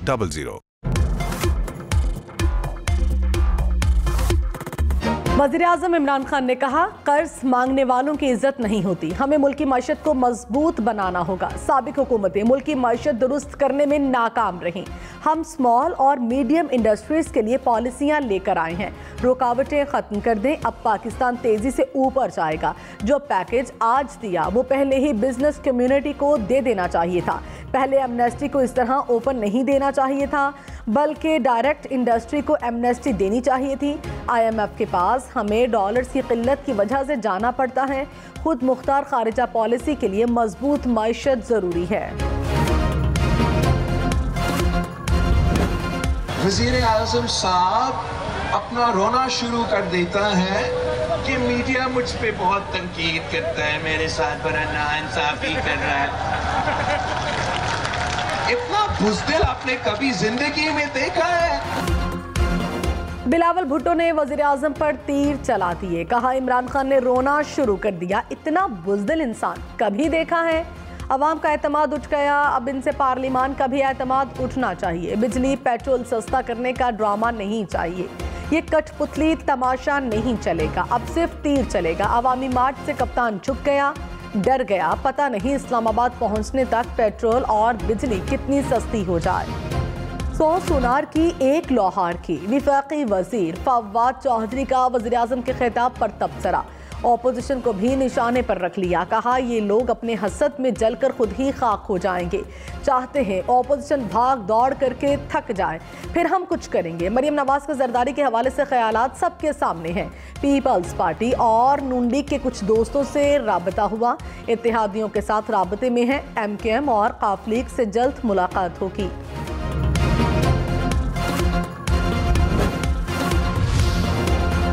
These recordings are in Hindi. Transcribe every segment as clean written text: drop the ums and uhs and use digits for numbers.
0000. वज़ीर-ए-आज़म इमरान खान ने कहा, कर्ज मांगने वालों की इज्जत नहीं होती, हमें मुल्क की मईशत को मजबूत बनाना होगा। साबिक हुकूमतें मुल्क की मईशत दुरुस्त करने में नाकाम रहीं। हम स्मॉल और मीडियम इंडस्ट्रीज के लिए पॉलिसियां लेकर आए हैं। रुकावटें खत्म कर दें, अब पाकिस्तान तेजी से ऊपर जाएगा। जो पैकेज आज दिया वो पहले ही बिजनेस कम्युनिटी को दे देना चाहिए था। पहले एमनेस्टी को इस तरह ओपन नहीं देना चाहिए था, बल्कि डायरेक्ट इंडस्ट्री को एमनेस्टी देनी चाहिए थी। IMF के पास हमें डॉलर्स की किल्लत की वजह से जाना पड़ता है। खुद मुख्तार खारिजा पॉलिसी के लिए मजबूत मईशत जरूरी है। वज़ीर आज़म साहब अपना रोना शुरू कर देता है कि मीडिया मुझ पे बहुत तनकीद करता है, मेरे साथ बड़ा नाइंसाफी कर रहा है। इतना बुज़दिल आपने कभी जिंदगी में देखा है? बिलावल भुट्टो ने वज़ीर-ए-आज़म पर तीर चला दिए। कहा, इमरान खान ने रोना शुरू कर दिया। इतना बुज़दिल इंसान कभी देखा है? अवाम का एतमाद उठ गया, अब इनसे पार्लिमान का भी एतमाद उठना चाहिए। बिजली पेट्रोल सस्ता करने का ड्रामा नहीं चाहिए। ये कठपुतली तमाशा नहीं चलेगा, अब सिर्फ तीर चलेगा। अवामी मार्च से कप्तान झुक गया, डर गया। पता नहीं इस्लामाबाद पहुंचने तक पेट्रोल और बिजली कितनी सस्ती हो जाए। 100 सोनार की 1 लोहार की। वफाकी वजीर फवाद चौधरी का वज़ीर-ए-आज़म के खिताब पर तबसरा। ऑपोजिशन को भी निशाने पर रख लिया। कहा, ये लोग अपने हसद में जलकर खुद ही खाक हो जाएंगे। चाहते हैं ऑपोजिशन भाग दौड़ करके थक जाए, फिर हम कुछ करेंगे। मरियम नवाज के जरदारी के हवाले से ख्यालात सबके सामने हैं। पीपल्स पार्टी और नून लीग के कुछ दोस्तों से राबता हुआ, इत्तेहादियों के साथ राबते में है। MKM और काफ लीग से जल्द मुलाकात होगी।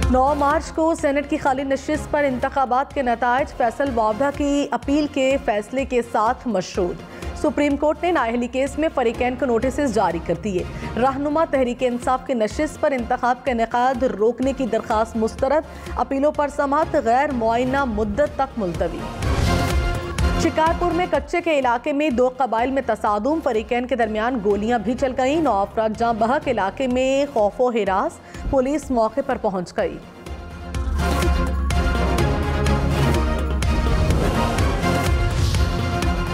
9 मार्च को सेनेट की खाली नशिस्त पर इंतखाबात के नताइज फैसल वावडा की अपील के फैसले के साथ मशरूत। सुप्रीम कोर्ट ने नाअहली केस में फरीकैन को नोटिस जारी कर दिए। रहनुमा तहरीक इंसाफ के नशिस्त पर इंतखाब का इनेकाद रोकने की दरख्वास्त मुस्तरद। अपीलों पर समाअत गैर मुआयना मुद्दत तक मुलतवी। शिकारपुर में कच्चे के इलाके में 2 कबाइल में तसादुम, फरीकैन के दरमियान गोलियां भी चल गईं। 9 अफराद जहां बहक इलाके में खौफो हिरास, पुलिस मौके पर पहुंच गई।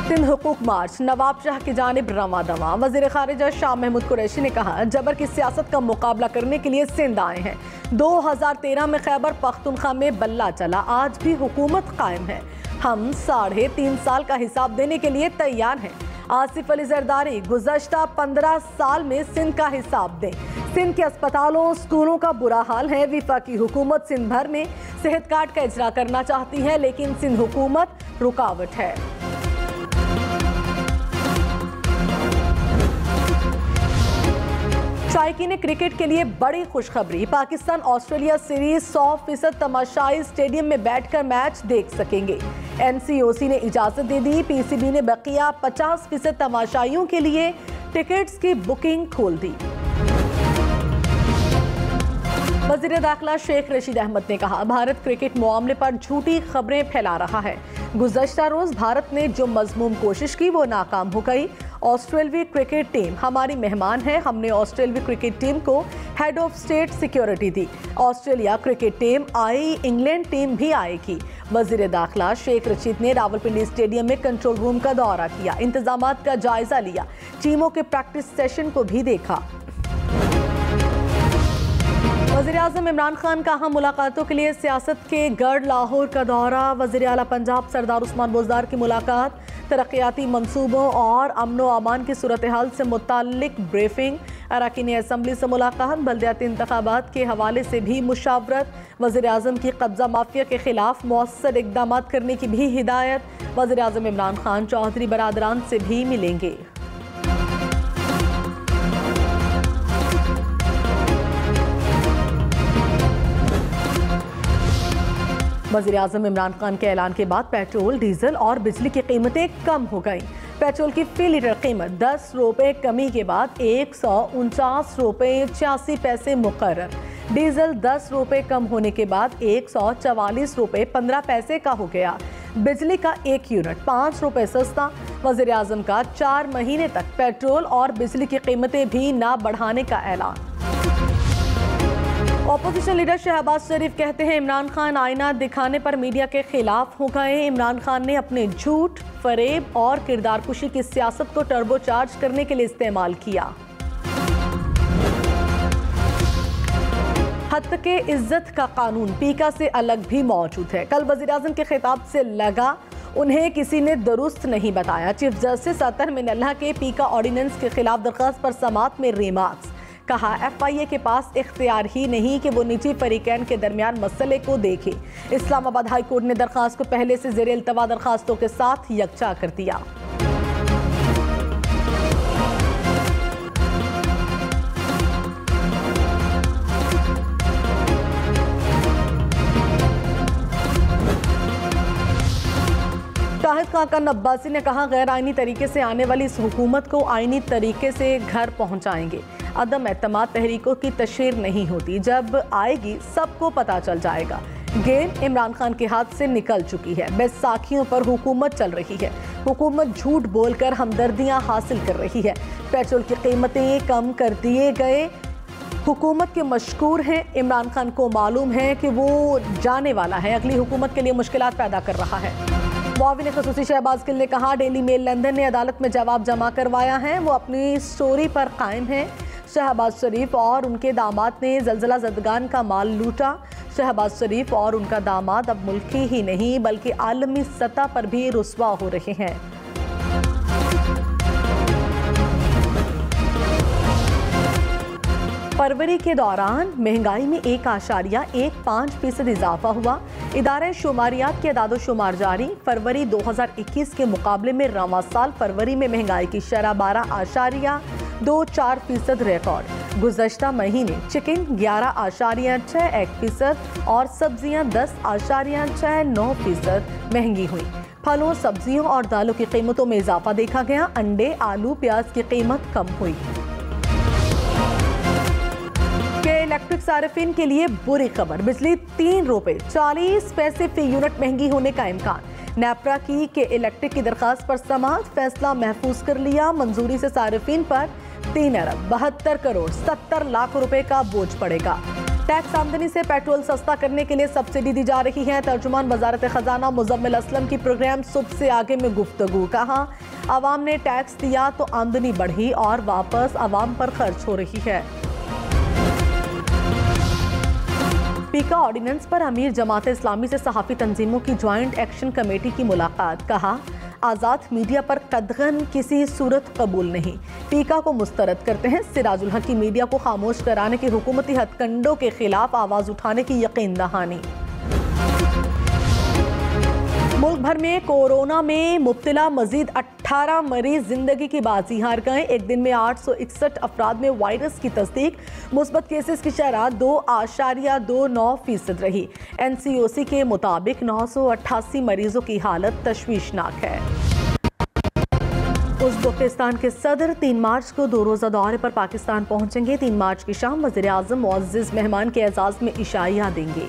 सिंध हुकूक मार्च नवाब शाह की जानिब रवां दवा। वज़ीर खारिजा शाह महमूद कुरैशी ने कहा, जबर की सियासत का मुकाबला करने के लिए सिंध आए हैं। 2013 में खैबर पख्तूनख्वा में बल्ला चला, आज भी हुकूमत कायम है। हम 3.5 साल का हिसाब देने के लिए तैयार हैं। आसिफ अली जरदारी, गुज़श्ता 15 साल में सिंध का हिसाब दें। सिंध के अस्पतालों स्कूलों का बुरा हाल है। वफाकी हुकूमत सिंध भर में सेहत कार्ड का इजरा करना चाहती है, लेकिन सिंध हुकूमत रुकावट है। शायकीन क्रिकेट के लिए बड़ी खुशखबरी। पाकिस्तान ऑस्ट्रेलिया सीरीज 100% तमाशाई स्टेडियम में बैठकर मैच देख सकेंगे। NCOC ने इजाजत दे दी। PCB ने बकिया 50% तमाशाइयों के लिए टिकट्स की बुकिंग खोल दी। वज़ीर दाखिला शेख रशीद अहमद ने कहा, भारत क्रिकेट मामले पर झूठी खबरें फैला रहा है। गुज़श्ता रोज भारत ने जो मज़मूम कोशिश की वो नाकाम हो गई। ऑस्ट्रेलवी क्रिकेट टीम हमारी मेहमान है। हमने ऑस्ट्रेलवी क्रिकेट टीम को head of state security the. Australia cricket team I, England team भी आएगी। वज़ीर दाखिला शेख रशीद ने रावलपिंडी स्टेडियम में कंट्रोल रूम का दौरा किया, इंतजामात का जायजा लिया, टीमों के प्रैक्टिस सेशन को भी देखा। वज़ीर-ए-आज़म इमरान खान का अहम मुलाकातों के लिए सियासत के गढ़ लाहौर का दौरा। वज़ीर आला पंजाब सरदार उस्मान बुज़दार की मुलाकात, तरक्याती मंसूबों और अमन व अमान की सूरत हाल से मुताल्लिक ब्रीफिंग। अरकान असम्बली से मुलाकात, बल्दियाती इंतखाबात के हवाले से भी मुशावरत। वज़ीर-ए-आज़म की कब्जा माफिया के खिलाफ मौसर इक़दाम करने की भी हिदायत। वज़ीर-ए-आज़म इमरान खान चौधरी बरादरान से भी मिलेंगे। वज़ीर-ए-आज़म इमरान खान के ऐलान के बाद पेट्रोल, डीजल और बिजली की कीमतें कम हो गईं। पेट्रोल की फी लीटर कीमत 10 रुपये कमी के बाद 149 रुपये 86 पैसे मुकर्रर। डीजल 10 रुपये कम होने के बाद 144 रुपये 15 पैसे का हो गया। बिजली का 1 यूनिट 5 रुपए सस्ता। वज़ीर आज़म का 4 महीने तक पेट्रोल और बिजली की कीमतें भी ना बढ़ाने का ऐलान। ऑपोजिशन लीडर शहबाज शरीफ कहते हैं इमरान खान आईना दिखाने पर मीडिया के खिलाफ हो गए। इमरान खान ने अपने झूठ, फरेब और किरदारकुशी की सियासत को टर्बोचार्ज करने के लिए इस्तेमाल किया। हद के इज्जत का कानून पीका से अलग भी मौजूद है। कल वज़ीर आज़म के खिताब से लगा उन्हें किसी ने दुरुस्त नहीं बताया। चीफ जस्टिस अतर मिनल्ला के पीका ऑर्डिनेंस के खिलाफ दरख्वास्त पर समाअत में रिमार्क्स। कहा FIA के पास इख्तियार ही नहीं कि वो निजी फरीकैन के दरमियान मसले को देखे। इस्लामाबाद हाई कोर्ट ने दरख्वास्त को पहले से ज़ेरे इल्तवा दरख्वास्तों के साथ यकजा कर दिया। शाहिद खाकान अब्बासी ने कहा गैर आईनी तरीके से आने वाली इस हुकूमत को आईनी तरीके से घर पहुंचाएंगे। अदम एतमाद तहरीकों की तशहीर नहीं होती, जब आएगी सबको पता चल जाएगा। गेम इमरान खान के हाथ से निकल चुकी है। बैसाखियों पर हुकूमत चल रही है। हुकूमत झूठ बोलकर हमदर्दियां हासिल कर रही है। पेट्रोल की कीमतें कम कर दिए गए। हुकूमत के मशकूर हैं। इमरान खान को मालूम है कि वो जाने वाला है, अगली हुकूमत के लिए मुश्किलात पैदा कर रहा है। मुआविन ख़ुसूसी शहबाज गिल ने कहा डेली मेल लंदन ने अदालत में जवाब जमा करवाया है, वो अपनी स्टोरी पर कायम है। शहबाज शरीफ और उनके दामाद ने ज़लज़ला ज़दगान का माल लूटा। शहबाज शरीफ और उनका दामाद अब मुल्की ही नहीं बल्कि आलमी सतह पर भी रुस्वा हो रहे हैं। फरवरी के दौरान महंगाई में 1.15% इजाफा हुआ। इदारे शुमारियात की अदाद-ओ-शुमार जारी। फरवरी 2021 के मुकाबले में रवां साल फरवरी में महंगाई की शरह 12.24% रिकॉर्ड। गुज़श्ता महीने चिकन 11.61% और सब्जियां 10.69% महंगी हुई। फलों, सब्जियों और दालों की कीमतों में इजाफा देखा गया। अंडे, आलू, प्याज की कीमत कम हुई। के इलेक्ट्रिक सार्फिन के लिए बुरी खबर, बिजली 3 रुपए 40 पैसे फी यूनिट महंगी होने का इम्कान। नेपरा की के इलेक्ट्रिक की दरखास्त पर समाअत, फैसला महफूज कर लिया। मंजूरी से सार्फिन पर 3 अरब 72 करोड़ 70 लाख रुपए का बोझ पड़ेगा। टैक्स आमदनी से पेट्रोल सस्ता करने के लिए सब्सिडी दी जा रही है। तर्जुमान वजारत खजाना मुजम्मिल असलम की प्रोग्राम सुबह से आगे में गुफ्तगू। कहा आवाम ने टैक्स दिया तो आमदनी बढ़ी और वापस आवाम पर खर्च हो रही है। पीका ऑर्डिनेंस पर अमीर जमात इस्लामी से सहाफ़ी तंजीमों की ज्वाइंट एक्शन कमेटी की मुलाकात। कहा आज़ाद मीडिया पर कदगन किसी सूरत कबूल नहीं। पीका को मुस्तरद करते हैं। सिराजुल हक की मीडिया को खामोश कराने की हुकूमती हथकंडों के खिलाफ आवाज़ उठाने की यकीन दहानी। मुल्क भर में कोरोना में मुब्तला मजीद 18 मरीज जिंदगी की बाजी हार गए। एक दिन में 861 अफराद में वायरस की तस्दीक। मुस्बत केसेस की शरह 2.29% रही। NCOC के मुताबिक 988 मरीजों की हालत तशवीशनाक है। उज़्बेकिस्तान के सदर 3 मार्च को 2 रोज़ा दौरे पर पाकिस्तान पहुंचेंगे। 3 मार्च की शाम वज़ीर आज़म मुअज़्ज़ज़ मेहमान के एजाज़ में इशाइया देंगे।